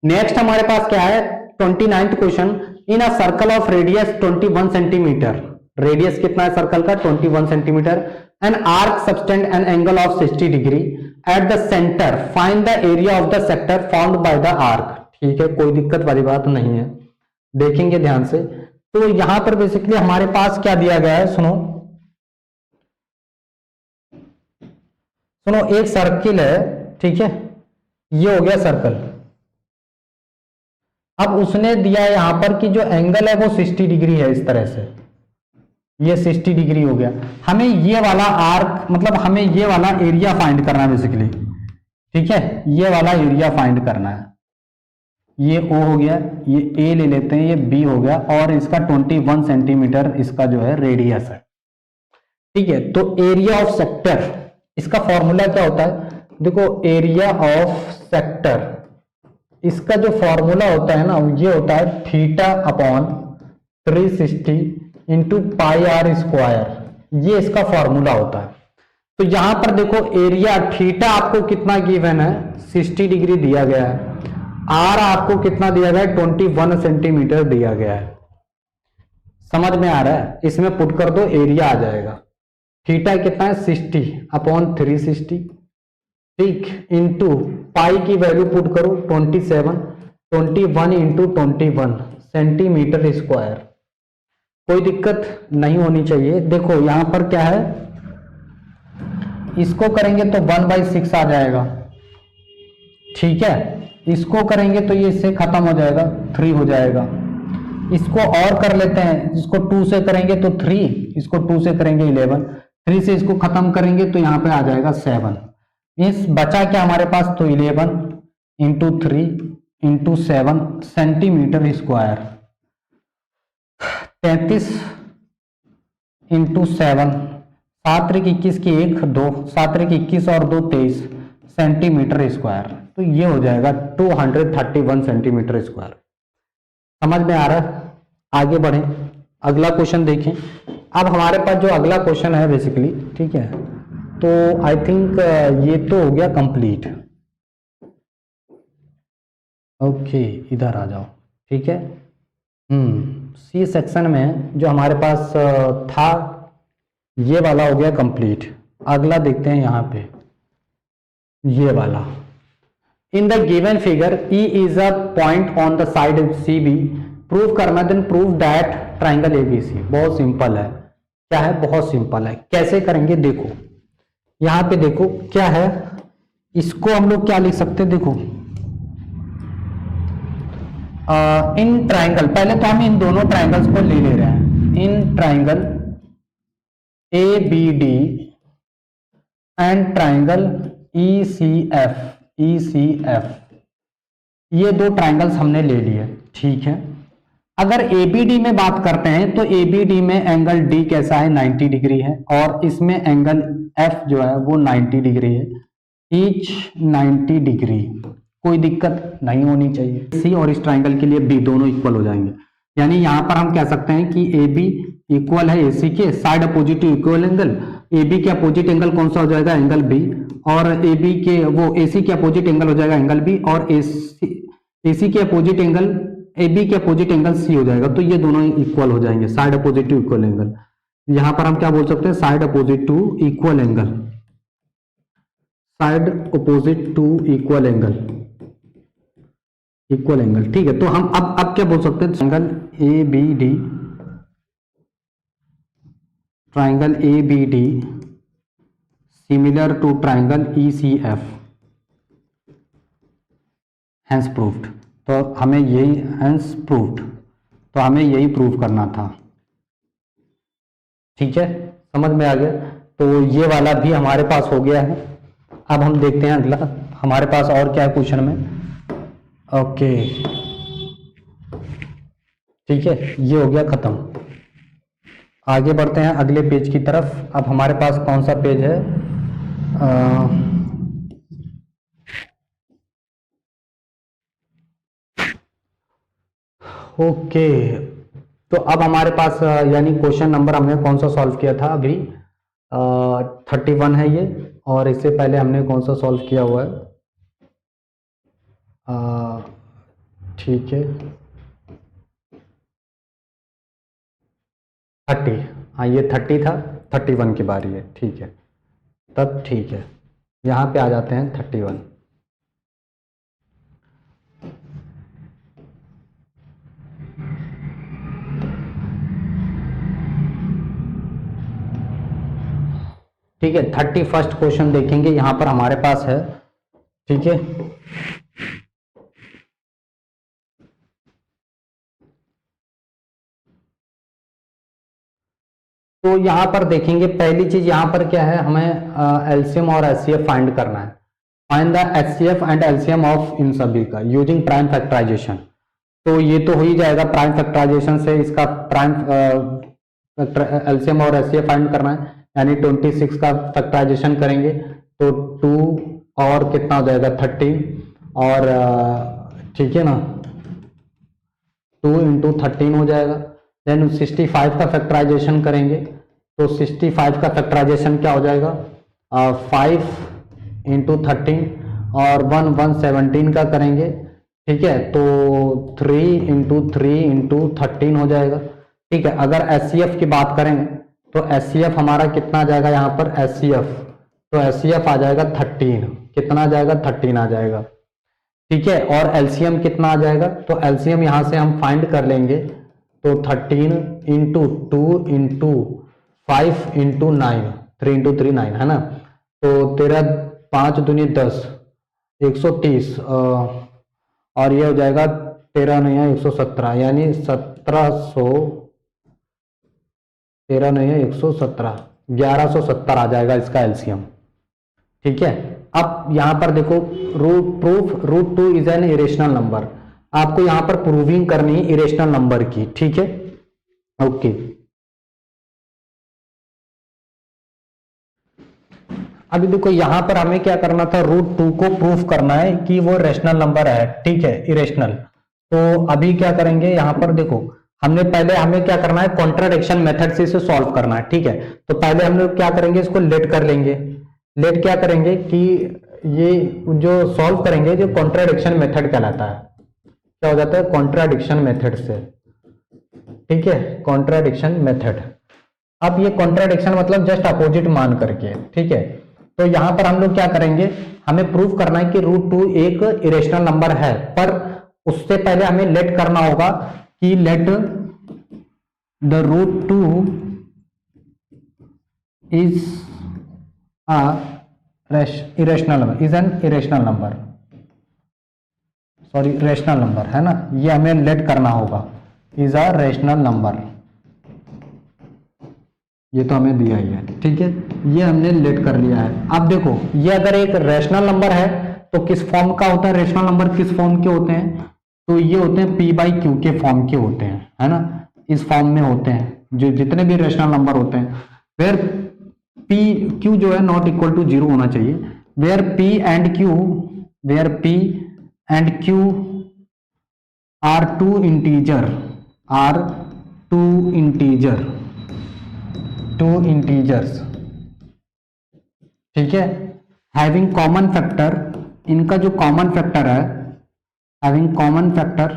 नेक्स्ट हमारे पास क्या है, 29th question. In a circle of radius 21 centimetre, radius कितना है सर्कल का 21 centimetre, an arc subtend an angle of 60 degree at the centre, find the area of the sector found by the arc. ठीक है, कोई दिक्कत वाली बात नहीं है, देखेंगे ध्यान से। तो यहां पर बेसिकली हमारे पास क्या दिया गया है, सुनो, एक सर्किल है। ठीक है, ये हो गया सर्कल। अब उसने दिया है यहां पर कि जो एंगल है वो 60 डिग्री है, इस तरह से ये 60 डिग्री हो गया। हमें ये वाला आर्क, मतलब हमें ये वाला एरिया फाइंड करना है बेसिकली। ठीक है, ये वाला एरिया फाइंड करना है। ये O हो गया, ये A ले लेते हैं, ये B हो गया, और इसका 21 सेंटीमीटर इसका जो है रेडियस है। ठीक है, तो एरिया ऑफ सेक्टर, इसका फॉर्मूला क्या होता है, देखो एरिया ऑफ सेक्टर, इसका जो फॉर्मूला होता है ना, ये होता है theta upon 360 into pi R square, ये इसका फॉर्मूला होता है। तो यहां पर देखो एरिया थीटा आपको कितना गिवन है, 60 डिग्री दिया गया है, आर आपको कितना दिया गया है, 21 सेंटीमीटर दिया गया है। समझ में आ रहा है, इसमें पुट कर दो, एरिया आ जाएगा। थीटा कितना है 60 अपॉन 360, ठीक, इंटू पाई की वैल्यू पुट करो 27, 21 इंटू 21 सेंटीमीटर स्क्वायर। कोई दिक्कत नहीं होनी चाहिए। देखो यहां पर क्या है, इसको करेंगे तो 1/6 आ जाएगा। ठीक है, इसको करेंगे तो ये इससे खत्म हो जाएगा, 3 हो जाएगा। इसको और कर लेते हैं, इसको 2 से करेंगे तो 3, इसको 2 से करेंगे 11, 3 से इसको खत्म करेंगे तो यहाँ पे आ जाएगा 7। इस बचा क्या हमारे पास, तो 11 into 3 into 7 centimetre square, 33 into 7, 7 त्रिक 21 की 1 2, 7 त्रिक 21 और 2 23 सेंटीमीटर स्क्वायर। तो ये हो जाएगा 231 सेंटीमीटर स्क्वायर। समझ में आ रहा है? आगे बढ़े, अगला क्वेश्चन देखें। अब हमारे पास जो अगला क्वेश्चन है बेसिकली, ठीक है, तो आई थिंक ये तो हो गया कंप्लीट। ओके, इधर आ जाओ, ठीक है। सी सेक्शन में जो हमारे पास था ये वाला हो गया कंप्लीट। अगला देखते हैं यहाँ पे, ये वाला। In the given figure E is a point on the side C B, prove करना, then prove that triangle ABC. बहुत सिंपल है, क्या है, बहुत सिंपल है। कैसे करेंगे देखो, यहाँ पे देखो क्या है, इसको हम लोग क्या लिख सकते हैं, देखो इन ट्राइंगल, पहले तो हम इन दोनों ट्राइंगल्स को ले रहे हैं, in triangle A B D and triangle E C F, ये दो ट्राइंगल्स हमने ले लिए, ठीक है। अगर एबीडी में बात करते हैं तो एबीडी में एंगल डी कैसा है, 90 डिग्री है, और इसमें एंगल एफ जो है वो 90 डिग्री है, ईच 90 डिग्री, कोई दिक्कत नहीं होनी चाहिए। सी और इस ट्राइंगल के लिए बी दोनों इक्वल हो जाएंगे, यानी यहां पर हम कह सकते हैं कि ए बी इक्वल है एसी के, side opposite to equal angle. A B के अपोजिट एंगल कौन सा हो जाएगा, एंगल बी, और ए बी के वो एसी के अपोजिट एंगल हो जाएगा एंगल बी, और एसी के अपोजिट एंगल ए बी के अपोजिट एंगल सी हो जाएगा। तो ये दोनों इक्वल हो जाएंगे, side opposite to equal angle. यहां पर हम क्या बोल सकते हैं, side opposite to equal angle, side opposite to equal angle, equal angle, ठीक है। तो हम अब क्या बोल सकते हैं, angle A B D, triangle A B D similar to triangle E C F, hence proved. तो हमें यही हैंस प्रूव्ड, तो हमें यही प्रूव करना था, ठीक है, समझ में आ गया। तो ये वाला भी हमारे पास हो गया है। अब हम देखते हैं अगला हमारे पास और क्या है क्वेश्चन में। ओके, ठीक है, ये हो गया खत्म। आगे बढ़ते हैं अगले पेज की तरफ। अब हमारे पास कौन सा पेज है, ओके, तो अब हमारे पास यानी क्वेश्चन नंबर हमने कौन सा सॉल्व किया था अभी, 31 है ये, और इससे पहले हमने कौन सा सॉल्व किया हुआ है, ठीक है 30, हाँ ये 30 था, 31 की बारी है, ठीक है, तब ठीक है, यहाँ पे आ जाते हैं 31। ठीक है, 31st क्वेश्चन देखेंगे, यहां पर हमारे पास है, ठीक है। तो यहां पर देखेंगे, पहली चीज यहां पर क्या है, हमें एलसीएम और एचसीएफ फाइंड करना है। Find the HCF and LCM of इन सभी का यूजिंग प्राइम फैक्टराइजेशन। तो ये तो हो ही जाएगा, प्राइम फैक्टराइजेशन से इसका प्राइम एलसीएम और एचसीएफ फाइंड करना है, यानी 26 का फैक्टराइजेशन करेंगे तो 2 और कितना हो जाएगा 30, और ठीक है ना, 2 इंटू 13 हो जाएगा। देन 65 का फैक्टराइजेशन करेंगे तो 65 का फैक्टराइजेशन क्या हो जाएगा, 5 इंटू 13, और 117 का करेंगे, ठीक है, तो 3 इंटू 3 इंटू 13 हो जाएगा, ठीक है। अगर एचसीएफ की बात करें तो एचसीएफ हमारा कितना आ जाएगा यहाँ पर, एचसीएफ, तो एचसीएफ आ जाएगा 13, कितना आ जाएगा 13 आ जाएगा, ठीक है। और एलसीएम कितना आ जाएगा, तो एलसीएम यहां से हम फाइंड कर लेंगे, तो 13 इंटू 2 इंटू 5 इंटू 9, 3 इंटू 3 9 है ना, तो 13 5 दूनी 10, 130, और ये हो जाएगा 13 नहीं है 117, यानी 1700, 13 नहीं है 117, 1170 आ जाएगा इसका एलसीएम। ठीक है, अब यहां पर देखो root two is an irrational number, आपको यहां पर प्रूविंग करनी है इरेशनल नंबर की। ठीक है, ओके। अभी देखो यहां पर हमें क्या करना था, रूट टू को प्रूफ करना है कि वो रेशनल नंबर है। ठीक है, इरेशनल। तो अभी क्या करेंगे, यहां पर देखो हमें क्या करना है, कॉन्ट्राडिक्शन मेथड से इसे सॉल्व करना है। ठीक है, तो पहले हम लोग क्या करेंगे, इसको लेट कर लेंगे। लेट क्या करेंगे कि ये जो सॉल्व करेंगे, जो कॉन्ट्राडिक्शन मेथड कहलाता है, क्या हो जाता है, कॉन्ट्राडिक्शन मेथड से। ठीक है, कॉन्ट्राडिक्शन मेथड। अब ये कॉन्ट्राडिक्शन मतलब जस्ट अपोजिट मान करके। ठीक है, तो यहां पर हम लोग क्या करेंगे, हमें प्रूव करना है कि रूट टू एक इरेशनल नंबर है, पर उससे पहले हमें लेट करना होगा कि let the root two is irrational number, is an irrational number, sorry rational number है ना, ये हमें लेट करना होगा, इज अ रेशनल नंबर, ये तो हमें दिया ही है। ठीक है, ये हमने लेट कर लिया है। अब देखो ये अगर एक रेशनल नंबर है तो किस फॉर्म का होता है, रेशनल नंबर किस फॉर्म के होते हैं, तो ये होते हैं पी बाई क्यू के फॉर्म के होते हैं, है ना, इस फॉर्म में होते हैं जो जितने भी रेशनल नंबर होते हैं, वेयर पी क्यू जो है नॉट इक्वल टू 0 होना चाहिए, where P and Q, where P and Q are two integer, are two integer, two integers. ठीक है, हैविंग कॉमन फैक्टर, इनका जो कॉमन फैक्टर है, हैविंग कॉमन फैक्टर,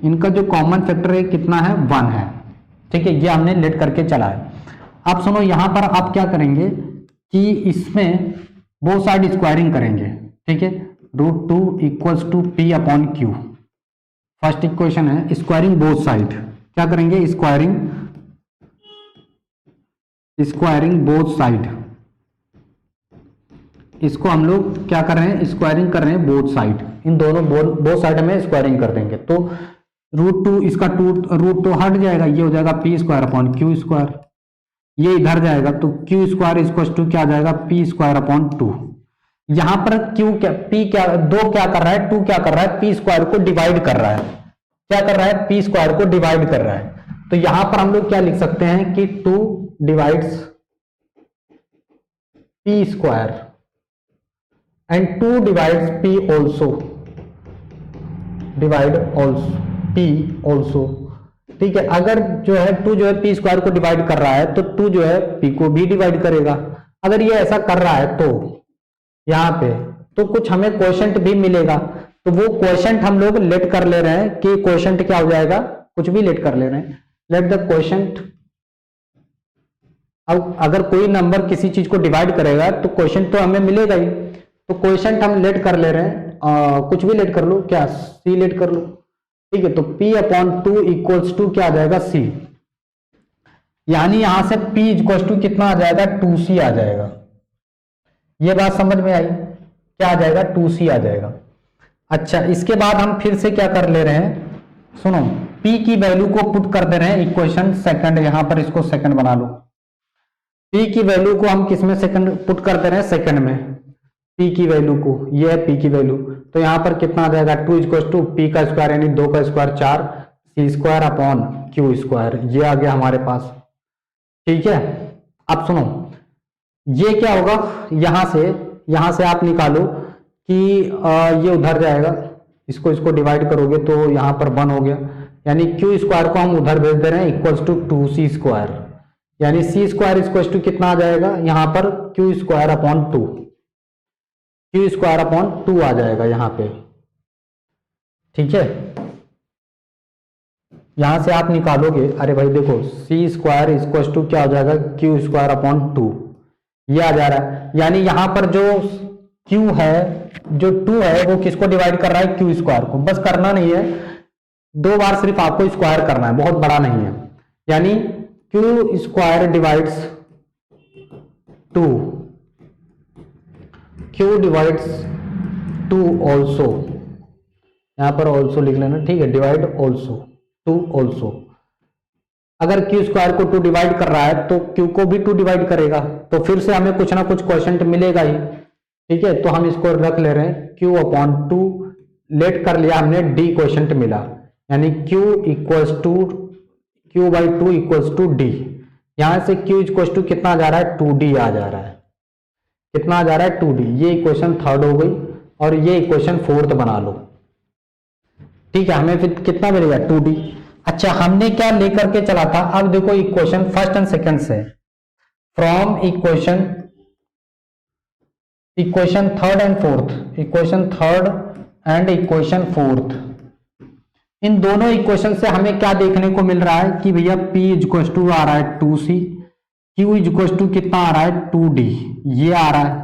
इनका जो कॉमन फैक्टर है कितना है, 1 है। ठीक है, ये हमने लेट करके चला है। अब सुनो यहां पर आप क्या करेंगे कि इसमें बोथ साइड स्क्वायरिंग करेंगे। ठीक है, root two equals to P upon Q, first equation है, स्क्वायरिंग बोथ साइड। क्या करेंगे, स्क्वायरिंग, स्क्वायरिंग बोथ साइड, इसको हम लोग क्या कर रहे हैं, स्क्वायरिंग कर रहे हैं बोथ साइड, इन दोनों बोथ साइड में स्क्वायरिंग कर देंगे, तो रूट टू इसका रूट टू हट जाएगा, ये हो जाएगा P square upon Q square, ये इधर जाएगा तो क्यू स्क्वायर इक्वल टू क्या आ जाएगा, पी स्क्वायर अपॉन 2। यहां पर क्यू क्या, पी क्या, दो क्या कर रहा है, टू क्या कर रहा है, पी स्क्वायर को डिवाइड कर रहा है, क्या कर रहा है, पी स्क्वायर को डिवाइड कर रहा है। तो यहां पर हम लोग क्या लिख सकते हैं कि 2 divides P square and 2 divides P also, divide also P also. ठीक है, अगर जो है 2 जो है पी स्क्वायर को डिवाइड कर रहा है तो 2 जो है पी को भी डिवाइड करेगा। अगर ये ऐसा कर रहा है तो यहां पे तो कुछ हमें क्वोशंट भी मिलेगा, तो वो क्वोशंट हम लोग लेट कर ले रहे हैं कि क्वोशंट क्या हो जाएगा, कुछ भी लेट कर ले रहे हैं, लेट द क्वोशंट। अब अगर कोई नंबर किसी चीज को डिवाइड करेगा तो क्वोशंट तो हमें मिलेगा ही, तो क्वोशंट हम लेट कर ले रहे हैं, कुछ भी लेट कर लो, क्या सी लेट कर लो। ठीक है, तो p अपॉन 2 इक्वल्स टू क्या आ जाएगा, c, यानी यहां से p इक्वल्स टू कितना आ जाएगा, 2c आ जाएगा। ये बात समझ में आई, क्या आ जाएगा, 2c आ जाएगा। अच्छा, इसके बाद हम फिर से क्या कर ले रहे हैं, सुनो, p की वैल्यू को पुट कर दे रहे हैं इक्वेशन सेकंड, यहां पर इसको सेकंड बना लो, p की वैल्यू को हम किस में सेकंड पुट कर दे रहे हैं, सेकंड में, p की वैल्यू को, ये है p की वैल्यू, तो यहां पर कितना आ जाएगा, 2 इक्वल टू पी का स्क्वायर यानी 2 का स्क्वायर 4, सी स्क्वायर अपॉन क्यू स्क्वायर, ये आ गया हमारे पास। ठीक है, अब सुनो, ये क्या होगा, यहां से आप निकालो कि ये उधर जाएगा, इसको डिवाइड करोगे तो यहां पर 1 हो गया, यानी क्यू स्क्वायर को हम उधर भेज दे रहे हैं इक्वल्स टू 2c स्क्वायर, यानी सी स्क्वायर इक्वल्स टू कितना आ जाएगा, यहां पर Q square upon 2, Q square upon 2 आ जाएगा यहां पे। ठीक है, यहां से आप निकालोगे, अरे भाई देखो सी स्क्वायर इक्वल टू क्या हो जाएगा, क्यू स्क्वायर अपॉन 2, ये आ जा रहा है, यानी यहां पर जो क्यू है, जो 2 है वो किसको डिवाइड कर रहा है, क्यू स्क्वायर को। बस करना नहीं है, 2 बार सिर्फ आपको स्क्वायर करना है, बहुत बड़ा नहीं है, यानी Q square divides 2, Q divides two also, यहाँ पर ऑल्सो लिख लेना, ठीक है, डिवाइड ऑल्सो, टू ऑल्सो। अगर क्यू स्क्वायर को 2 डिवाइड कर रहा है तो क्यू को भी 2 डिवाइड करेगा, तो फिर से हमें कुछ ना कुछ क्वेश्चन मिलेगा ही, ठीक है। तो हम इसको रख ले रहे हैं क्यू अपॉन 2, लेट कर लिया हमने, डी क्वेश्चन मिला, यानी Q equals to Q by 2 equals to D. यहां से क्यू इक्वल्स टू कितना आ जा रहा है, 2d आ जा रहा है, कितना आ जा रहा है 2d। ये इक्वेशन थर्ड हो गई और ये इक्वेशन फोर्थ बना लो, ठीक है। हमें फिर कितना मिलेगा 2d। अच्छा, हमने क्या लेकर के चला था, अब देखो इक्वेशन फर्स्ट एंड सेकंड से, from equation third and fourth, equation third and equation fourth, इन दोनों इक्वेशन से हमें क्या देखने को मिल रहा है कि भैया p इक्वल टू आ रहा है 2c, q इक्वल टू कितना आ रहा है 2d, ये आ रहा है।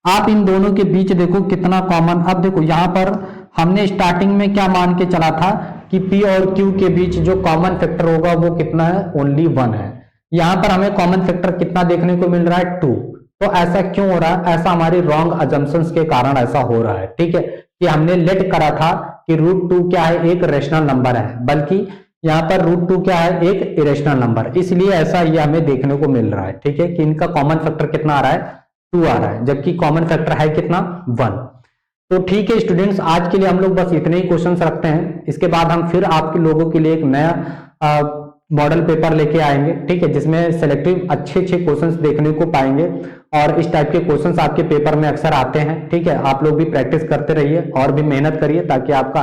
आप इन दोनों के बीच देखो कितना कॉमन, अब देखो यहां पर हमने स्टार्टिंग में क्या मान के चला था कि p और q के बीच जो कॉमन फैक्टर होगा वो कितना है, ओनली 1 है। यहां पर हमें कॉमन फैक्टर कितना देखने को मिल रहा है 2। तो ऐसा क्यों हो रहा है, ऐसा हमारी रॉन्ग अजम्पशंस के कारण ऐसा हो रहा है, ठीक है, कि हमने लेट करा था कि √2 क्या है, एक रेशनल नंबर है, बल्कि यहाँ पर √2 क्या है, एक इरेशनल नंबर, इसलिए ऐसा ये हमें देखने को मिल रहा है, ठीक है, कि इनका कॉमन फैक्टर कितना आ रहा है, 2 आ रहा है, जबकि कॉमन फैक्टर है कितना, 1। तो ठीक है स्टूडेंट्स, आज के लिए हम लोग बस इतने ही क्वेश्चंस रखते हैं। इसके बाद हम फिर आपके लोगों के लिए एक नया मॉडल पेपर लेके आएंगे, ठीक है, जिसमें सेलेक्टिव अच्छे क्वेश्चंस देखने को पाएंगे, और इस टाइप के क्वेश्चंस आपके पेपर में अक्सर आते हैं, ठीक है। आप लोग भी प्रैक्टिस करते रहिए और भी मेहनत करिए ताकि आपका